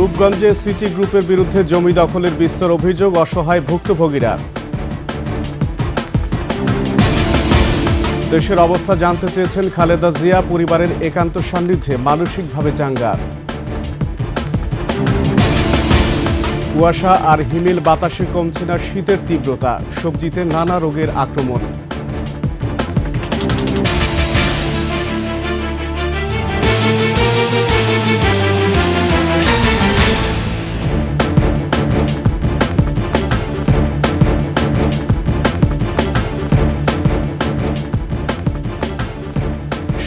রূপগঞ্জে city গ্রুপের বিরুদ্ধে জমি দখলের বিস্তর অভিযোগ, অসহায় ভুক্তভোগীরা। দেশের অবস্থা জানতে চেয়েছেন খালেদা জিয়া, পরিবারের একান্ত সান্নিধ্যে মানসিকভাবে চাঙ্গা। কুয়াশা আর হিমেল বাতাসে কমছে না শীতের তীব্রতা, সবজিতে নানা রোগের আক্রমণ।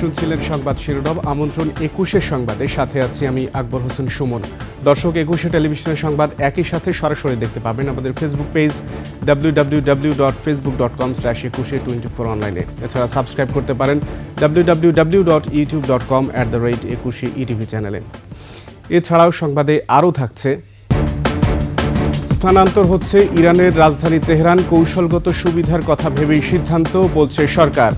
শুনছিলেন সংবাদ শিরোনাম। আমন্ত্রণ ২১ সংবাদে, সাথে আছি আমি আকবর হোসেন সুমন। দর্শক, ২১ টেলিভিশনের সংবাদ একই সাথে সরাসরি দেখতে পাবেন আমাদের ফেসবুক পেজ www.facebook.com/2124 অনলাইনে। এছাড়া সাবস্ক্রাইব করতে পারেন www.youtube.com/21etv চ্যানেলে। এছাড়াও সংবাদে আরও থাকছে: স্থানান্তর হচ্ছে ইরানের রাজধানী তেহরান, কৌশলগত সুবিধার কথা ভেবেই সিদ্ধান্ত, বলছে সরকার।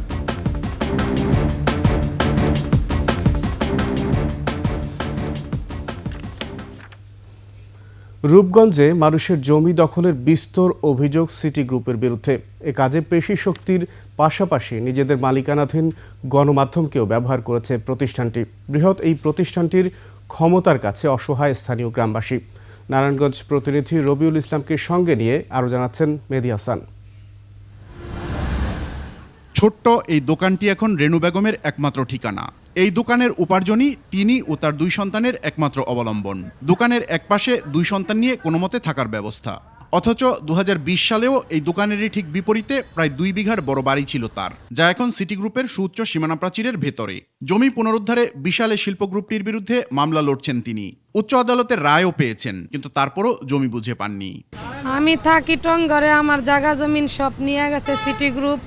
রূপগঞ্জে মানুষের জমি দখলের বিস্তর অভিযোগ সিটি গ্রুপের বিরুদ্ধে। এ কাজে পেশি শক্তির পাশাপাশি নিজেদের মালিকানাধীন গণমাধ্যমকেও ব্যবহার করেছে প্রতিষ্ঠানটি। বৃহৎ এই প্রতিষ্ঠানটির ক্ষমতার কাছে অসহায় স্থানীয় গ্রামবাসী। নারায়ণগঞ্জ প্রতিনিধি রবিউল ইসলামকে সঙ্গে নিয়ে আরও জানাচ্ছেন মেহেদী হাসান। ছোট্ট এই দোকানটি এখন রেনু বেগমের একমাত্র ঠিকানা। এই দোকানের উপার্জনই তিনি ও তার 2 সন্তানের একমাত্র অবলম্বন। দোকানের একপাশে 2 সন্তান নিয়ে কোনো মতে থাকার ব্যবস্থা। অথচ 2020 সালেও এই দোকানেরই ঠিক বিপরীতে প্রায় 2 বিঘার বড় বাড়ি ছিল তার, যা এখন সিটি গ্রুপের সুউচ্চ সীমানা প্রাচীরের ভেতরে। জমি পুনরুদ্ধারে বিশালে শিল্প গ্রুপটির বিরুদ্ধে মামলা লড়ছেন তিনি। উচ্চ আদালতের রায়ও পেয়েছেন, কিন্তু তারপরও জমি বুঝে পাননি। আমি থাকি টঙ্গরে, আমার জায়গা জমিন সব নিয়ে গেছে সিটি গ্রুপ।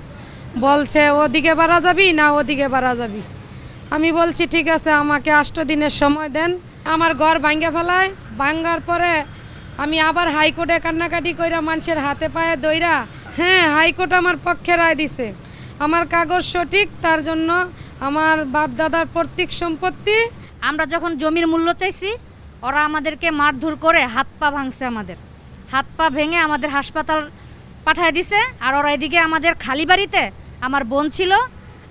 বলছে ওদিকে বাড়া যাবি না ওদিকে বাড়া যাবি। আমি বলছি ঠিক আছে, আমাকে 8 দিনের সময় দেন। আমার ঘর ভাঙ্গা ফেলায়, ভাঙ্গার পরে আমি আবার হাইকোর্টে কান্নাকাটি কইরা মানুষের হাতে পায়ে দইরা, হাইকোর্ট আমার পক্ষে রায় দিছে। আমার কাগজ সঠিক, তার জন্য আমার বাপ দাদার পৈতৃক সম্পত্তি। আমরা যখন জমির মূল্য চাইছি, ওরা আমাদেরকে মারধর করে হাত পা ভাঙছে। আমাদের হাত পা ভেঙে আমাদের হাসপাতাল পাঠায় দিছে। আর ওরা এদিকে আমাদের খালি বাড়িতে আমার বোন ছিল,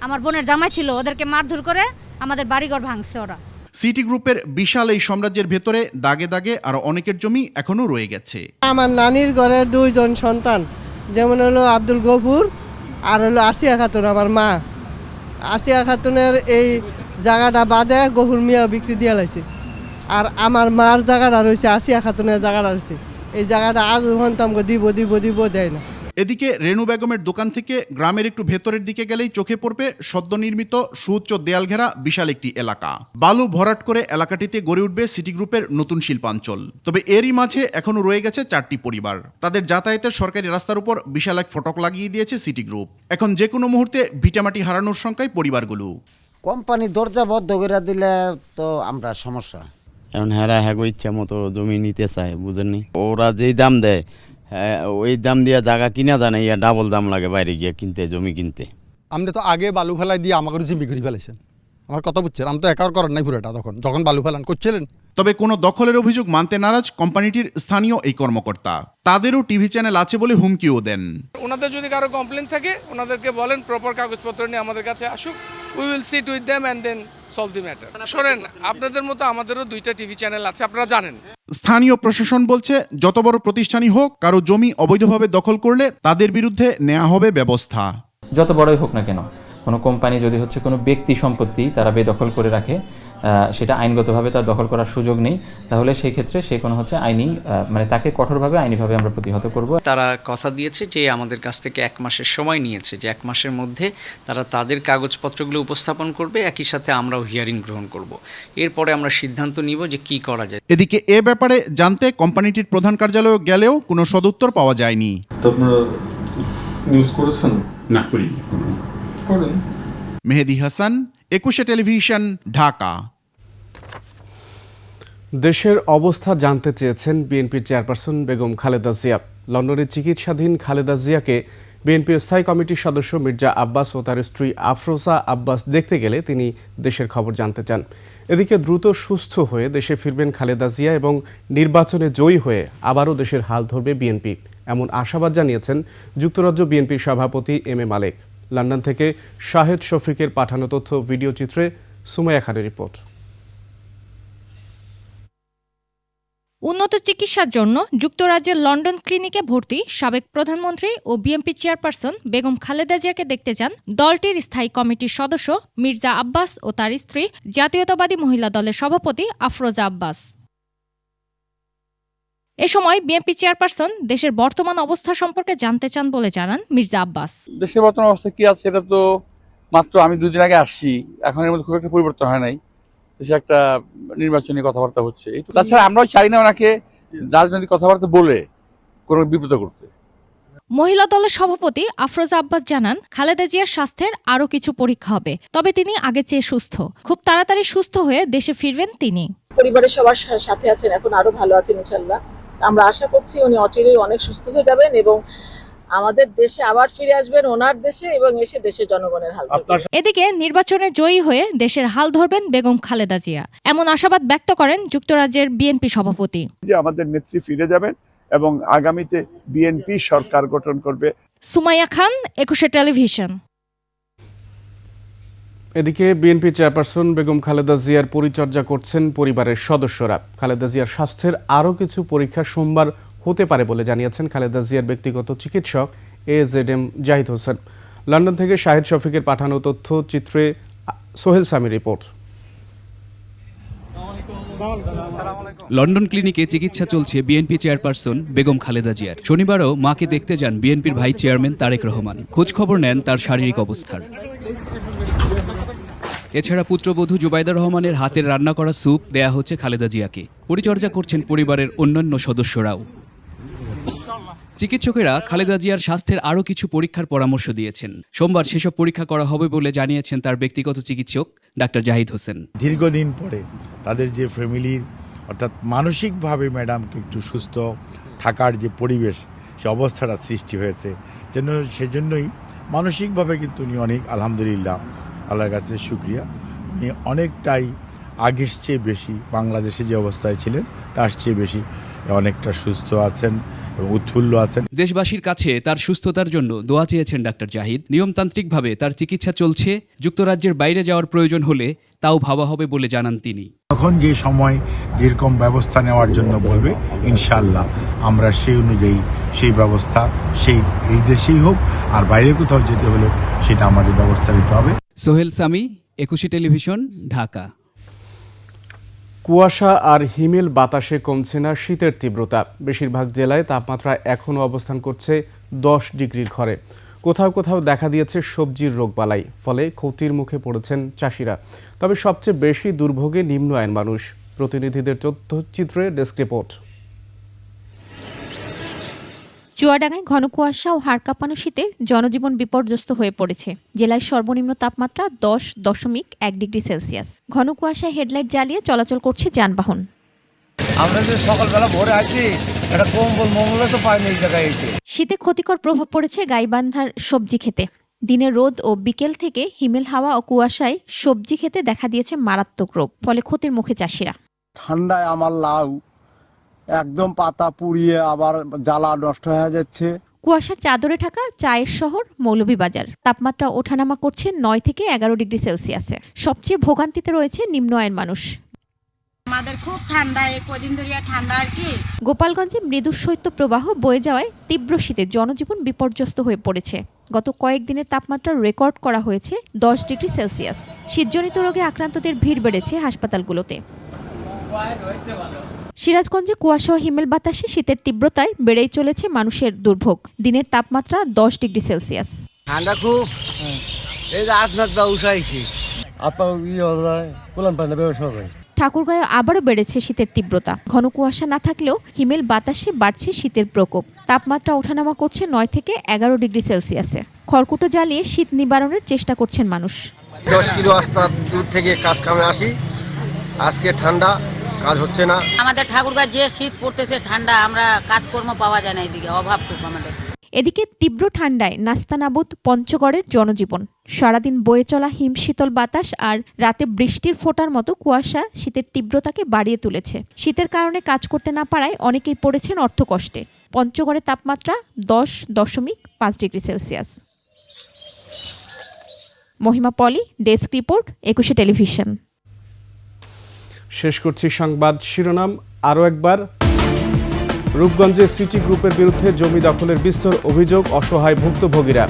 আমার বোনের জামাই ছিল, ওদেরকে মারধর করে আমাদের বাড়িঘর ভাঙছে ওরা। সিটি গ্রুপের বিশাল এই সাম্রাজ্যের ভেতরে দাগে দাগে আরো অনেকের জমি এখনো রয়ে গেছে। আমার নানির ঘরে 2 জন সন্তান, যেমন হলো আব্দুল গফুর আর হলো আসিয়া খাতুন। আমার মা আসিয়া খাতুনের এই জায়গাটা বাদে গফুর মিয়া বিক্রি দিয়ে লাইছে। আর আমার মার জায়গাটা রয়েছে, আসিয়া খাতুনের জায়গাটা রয়েছে। এই জায়গাটা আজ আমাকে দিব দেয় না। এদিকে রেনু বেগমের দোকান থেকে গ্রামের একটু ভেতরের দিকে গেলেই চোখে পড়বে সদ্য নির্মিত সুউচ্চ দেয়াল ঘেরা বিশাল একটি এলাকা। বালু ভরাট করে এলাকাটিতে গড়ে উঠবে সিটি গ্রুপের নতুন শিল্পাঞ্চল। তবে এরই মাঝে এখনো রয়ে গেছে 4টি পরিবার। তাদের যাতায়াতের সরকারি রাস্তার উপর বিশাল এক ফটক লাগিয়ে দিয়েছে সিটি গ্রুপ। এখন যে কোনো মুহূর্তে ভিটামাটি হারানোর সংখ্যায় পরিবারগুলো। কোম্পানি দরজা বদ্ধ করে দিলে তো আমরা সমস্যা। এখন হ্যাগো ইচ্ছা মতো জমি নিতে চায়, বুঝেননি? ওরা যেই দাম দেয়, ওই দাম দিয়ে জায়গা কিনা জানে, ইয়া ডাবল দাম লাগে বাইরে গিয়ে কিনতে, জমি কিনতে। আপনি তো আগে বালু ফেলাই দিয়ে আমাকে জিম্মি করে ফেলাইছেন। আমার কথা বুঝছেন? আমি তো একার করার নাই পুরোটা, যখন বালু ফেলান করছিলেন। তবে কোনো দখলের অভিযোগ মানতে নারাজ কোম্পানিটির স্থানীয় এই কর্মকর্তা। তাদেরও টিভি চ্যানেল আছে বলে হুমকিও দেন। ওনাদের যদি কারো কমপ্লেন থাকে, ওনাদেরকে বলেন প্রপার কাগজপত্র নিয়ে আমাদের কাছে আসুক। We will sit with them and then solve the matter. শোনেন, আপনাদের মতো আমাদেরও 2টা টিভি চ্যানেল আছে, আপনারা জানেন। স্থানীয় প্রশাসন বলছে, যত বড় প্রতিষ্ঠানই হোক, কারো জমি অবৈধভাবে দখল করলে তাদের বিরুদ্ধে নেওয়া হবে ব্যবস্থা। যত বড়ই হোক না কেন, কোনো কোম্পানি যদি কোনো ব্যক্তি সম্পত্তি তারা বেদখল করে রাখে, সেটা আইনগতভাবে তার দখল করার সুযোগ নেই, তাহলে সেই ক্ষেত্রে সে কোনো আইনি তাকে কঠোরভাবে আইনিভাবে আমরা প্রতিহত করব। তারা কথা দিয়েছে যে আমাদের কাছ থেকে 1 মাসের সময় নিয়েছে, যে 1 মাসের মধ্যে তারা তাদের কাগজপত্রগুলো উপস্থাপন করবে, একই সাথে আমরাও হিয়ারিং গ্রহণ করব। এরপরে আমরা সিদ্ধান্ত নিব যে কি করা যায়। এদিকে এ ব্যাপারে জানতে কোম্পানিটির প্রধান কার্যালয়ে গেলেও কোনো সদুত্তর পাওয়া যায়নি। আপনারা নিউজ করেছেন? না, করিনি। করেন। মেহেদী হাসান, 21 টেলিভিশন, ঢাকা। দেশের অবস্থা জানতে চেয়েছেন বিএনপির চেয়ারপারসন বেগম খালেদা জিয়া। লন্ডনে চিকিৎসাধীন খালেদা জিয়াকে বিএনপির স্থায়ী কমিটির সদস্য মির্জা আব্বাস ও তার স্ত্রী আফরোজা আব্বাস দেখতে গেলে তিনি দেশের খবর জানতে চান। এদিকে দ্রুত সুস্থ হয়ে দেশে ফিরবেন খালেদা জিয়া এবং নির্বাচনে জয়ী হয়ে আবারও দেশের হাল ধরবে বিএনপি, এমন আশাবাদ জানিয়েছেন যুক্তরাজ্য বিএনপির সভাপতি এম এ মালেক। লন্ডন থেকে শাহেদ শফিকের পাঠানো তথ্য ভিডিও চিত্রে সুমাইয়া খানের রিপোর্ট। উন্নত চিকিৎসার জন্য যুক্তরাজ্যের লন্ডন ক্লিনিকে ভর্তি সাবেক প্রধানমন্ত্রী ও বিএনপি চেয়ারপারসন বেগম খালেদা জিয়াকে দেখতে যান দলটির স্থায়ী কমিটির সদস্য মির্জা আব্বাস ও তার স্ত্রী জাতীয়তাবাদী মহিলা দলের সভাপতি আফরোজা আব্বাস। এ সময় বিএনপি চেয়ারপারসন দেশের বর্তমান অবস্থা সম্পর্কে জানতে চান বলে জানান মির্জা আব্বাস। দেশের বর্তমান অবস্থা কি আছে এটা তো মাত্র আমি 2 দিন আগে আসছি, এখন এর মধ্যে খুব একটা পরিবর্তন হয় নাই। দেশে একটা নির্বাচনী কথাবার্তা হচ্ছে, তাছাড়া আমরাও চাই না ওনাকে রাজনৈতিক কথাবার্তা বলে কোনো বিব্রত করতে। মহিলা দলের সভাপতি আফরোজা আব্বাস জানান খালেদা জিয়ার স্বাস্থ্যের আরও কিছু পরীক্ষা হবে, তবে তিনি আগে চেয়ে সুস্থ। খুব তাড়াতাড়ি সুস্থ হয়ে দেশে ফিরবেন তিনি। পরিবারের সবার সাথে আছেন, এখন আরো ভালো আছেন ইনশাআল্লাহ। আমরা আশা করছি উনি অচিরেই অনেক সুস্থ হয়ে যাবেন এবং আমাদের দেশে আবার ফিরে আসবেন, ওনার দেশে, এবং এসে দেশের জনগণের হাল ধরবেন। এদিকে নির্বাচনে জয়ী হয়ে দেশের হাল ধরবেন বেগম খালেদা জিয়া, এমন আশাবাদ ব্যক্ত করেন যুক্তরাজ্যের বিএনপি সভাপতি। যে আমাদের নেত্রী ফিরে যাবেন এবং আগামীতে বিএনপি সরকার গঠন করবে। সুমাইয়া খান, 21 টেলিভিশন। এদিকে বিএনপি চেয়ারপারসন বেগম খালেদা জিয়ার পরিচর্যা করছেন পরিবারের সদস্যরা। খালেদা জিয়ার স্বাস্থ্যের আরও কিছু পরীক্ষা সোমবার হতে পারে বলে জানিয়েছেন খালেদা জিয়ার ব্যক্তিগত চিকিৎসক AZM জাহিদ হোসেন। লন্ডন থেকে শাহেদ শফিকের পাঠানো তথ্য চিত্রে সোহেল সামির রিপোর্ট। লন্ডন ক্লিনিকে চিকিৎসা চলছে বিএনপি চেয়ারপারসন বেগম খালেদা জিয়ার। শনিবারও মাকে দেখতে যান বিএনপির ভাইস চেয়ারম্যান তারেক রহমান, খোঁজখবর নেন তার শারীরিক অবস্থার। এছাড়া পুত্রবধূ জুবাইদা রহমানের হাতের রান্না করা স্যুপ দেয়া হচ্ছে খালেদা জিয়াকে। পরিচর্যা করছেন পরিবারের অন্যান্য সদস্যরাও। চিকিৎসকেরা খালেদা জিয়ার স্বাস্থ্যের আরও কিছু পরীক্ষার পরামর্শ দিয়েছেন। সোমবার সেসব পরীক্ষা করা হবে বলে জানিয়েছেন তার ব্যক্তিগত চিকিৎসক ডাক্তার জাহিদ হোসেন। দীর্ঘদিন পরে তাদের যে ফ্যামিলির অর্থাৎ মানসিকভাবে ম্যাডামকে একটু সুস্থ থাকার যে পরিবেশ, সে অবস্থাটা সৃষ্টি হয়েছে, যেন সেজন্যই মানসিকভাবে কিন্তু উনি অনেক, আলহামদুলিল্লাহ, আল্লাহর কাছে শুকরিয়া, উনি অনেকটাই আগের চেয়ে বেশি, বাংলাদেশে যে অবস্থায় ছিলেন তার চেয়ে বেশি অনেকটা সুস্থ আছেন এবং উৎফুল্ল আছেন। দেশবাসীর কাছে তার সুস্থতার জন্য দোয়া চেয়েছেন ডাক্তার জাহিদ। নিয়মতান্ত্রিকভাবে তার চিকিৎসা চলছে, যুক্তরাজ্যের বাইরে যাওয়ার প্রয়োজন হলে তাও ভাবা হবে বলে জানান তিনি। তখন যে সময় যেরকম ব্যবস্থা নেওয়ার জন্য বলবে, ইনশাআল্লাহ আমরা সেই অনুযায়ী সেই ব্যবস্থা এই দেশেই হোক আর বাইরে কোথাও যেতে হলেও সেটা আমাদের ব্যবস্থা নিতে হবে। সোহেল সামি, 21 টেলিভিশন, ঢাকা। কুয়াশা আর হিমেল বাতাসে কমছে না শীতের তীব্রতা। বেশিরভাগ জেলায় তাপমাত্রা এখনও অবস্থান করছে 10 ডিগ্রির ঘরে। কোথাও কোথাও দেখা দিয়েছে সবজির রোগবালাই, ফলে ক্ষতির মুখে পড়েছেন চাষিরা। তবে সবচেয়ে বেশি দুর্ভোগে নিম্ন আয়ের মানুষ। প্রতিনিধিদের তথ্যচিত্রে ডেস্ক রিপোর্ট। চুয়াডাঙ্গায় ঘন কুয়াশা ও হাড় কাঁপানো শীতে জনজীবন বিপর্যস্ত হয়ে পড়েছে। জেলায় সর্বনিম্ন তাপমাত্রা 10.1 ডিগ্রি সেলসিয়াস। ঘন কুয়াশায় হেডলাইট জ্বালিয়ে চলাচল করছে যানবাহন। আমরা যে সকালবেলা ভোরে আছি, একটা কম্বল মঙ্গলে তো পাইনি এই জায়গায় এসে। শীতে ক্ষতিকর প্রভাব পড়েছে গাইবান্ধার সবজি খেতে। দিনের রোদ ও বিকেল থেকে হিমেল হাওয়া ও কুয়াশায় সবজি খেতে দেখা দিয়েছে মারাত্মক রোগ, ফলে ক্ষতির মুখে চাষিরা। ঠান্ডায় আমার লাউ একদম পাতা পুড়িয়ে আবার জ্বালা নষ্ট হয়ে যাচ্ছে। কুয়াশার চাদরে ঢাকা চায়ের শহর মৌলভীবাজার। তাপমাত্রা ওঠানামা করছে 9 থেকে 11 ডিগ্রি সেলসিয়াসে। সবচেয়ে ভোগান্তিতে রয়েছে নিম্ন আয়ের মানুষ। আমাদের খুব ঠান্ডা, কদিন ধরে ঠান্ডা আর কি। গোপালগঞ্জে মৃদু শৈত্য প্রবাহ বয়ে যাওয়ায় তীব্র শীতে জনজীবন বিপর্যস্ত হয়ে পড়েছে। গত কয়েকদিনের তাপমাত্রা রেকর্ড করা হয়েছে 10 ডিগ্রি সেলসিয়াস। শীতজনিত রোগে আক্রান্তদের ভিড় বেড়েছে হাসপাতালগুলোতে। সিরাজগঞ্জে কুয়াশা ও হিমেল বাতাসে শীতের তীব্রতায় বেড়েই চলেছে মানুষের দুর্ভোগ। দিনের তাপমাত্রা 10 ডিগ্রি সেলসিয়াস। ঠান্ডা খুব, এই যে আত্মাত বা উঠাইছি ঠাকুরগাঁয়ে আবারও বেড়েছে শীতের তীব্রতা। ঘন কুয়াশা না থাকলেও হিমেল বাতাসে বাড়ছে শীতের প্রকোপ। তাপমাত্রা ওঠানামা করছে 9 থেকে 11 ডিগ্রি সেলসিয়াসে। খড়কুটো জ্বালিয়ে শীত নিবারণের চেষ্টা করছেন মানুষ। 10 কিলো রাস্তা দূর থেকে কাজ কামে আসি, আজকে ঠান্ডা, কাজ হচ্ছে না। আমাদের ঠাকুরগাঁও যে শীত পড়তেছে, ঠান্ডা, আমরা কাজকর্ম পাওয়া যায় না, এদিকে অভাব খুব আমাদের। এদিকে তীব্র ঠান্ডায় নাস্তানাবুদ পঞ্চগড়ের জনজীবন। সারাদিন বয়ে চলা হিমশীতল বাতাস আর রাতে বৃষ্টির ফোঁটার মতো কুয়াশা শীতের তীব্রতাকে বাড়িয়ে তুলেছে। শীতের কারণে কাজ করতে না পারায় অনেকেই পড়েছেন অর্থকষ্টে। পঞ্চগড়ের তাপমাত্রা 10.5 ডিগ্রি সেলসিয়াস। মহিমা পলি, ডেস্ক রিপোর্ট, 21 টেলিভিশন। শেষ করছি সংবাদ শিরোনাম আরও একবার। রূপগঞ্জে সিটি গ্রুপের বিরুদ্ধে জমি দখলের বিস্তর অভিযোগ, অসহায় ভুক্তভোগীরা।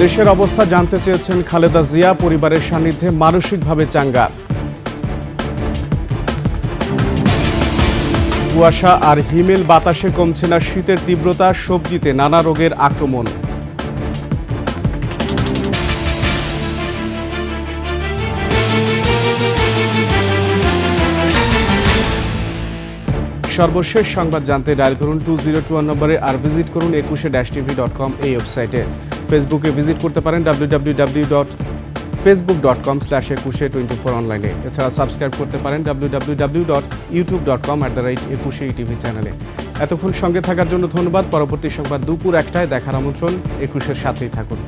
দেশের অবস্থা জানতে চেয়েছেন খালেদা জিয়া, পরিবারের সান্নিধ্যে মানসিকভাবে চাঙ্গা। কুয়াশা আর হিমেল বাতাসে কমছে না শীতের তীব্রতা, সবজিতে নানা রোগের আক্রমণ। সর্বশেষ সংবাদ জানতে ডায়াল করুন 2021 নম্বরে আর ভিজিট করুন 21-tv.com এই ওয়েবসাইটে। ফেসবুকে ভিজিট করতে পারেন www.facebook.com/2124 অনলাইনে। এছাড়া সাবস্ক্রাইব করতে পারেন www.youtube.com/21tv চ্যানেলে। এতক্ষণ সঙ্গে থাকার জন্য ধন্যবাদ। পরবর্তী সংবাদ দুপুর 1টায় দেখার আমন্ত্রণ। 21-এর সাথেই থাকুন।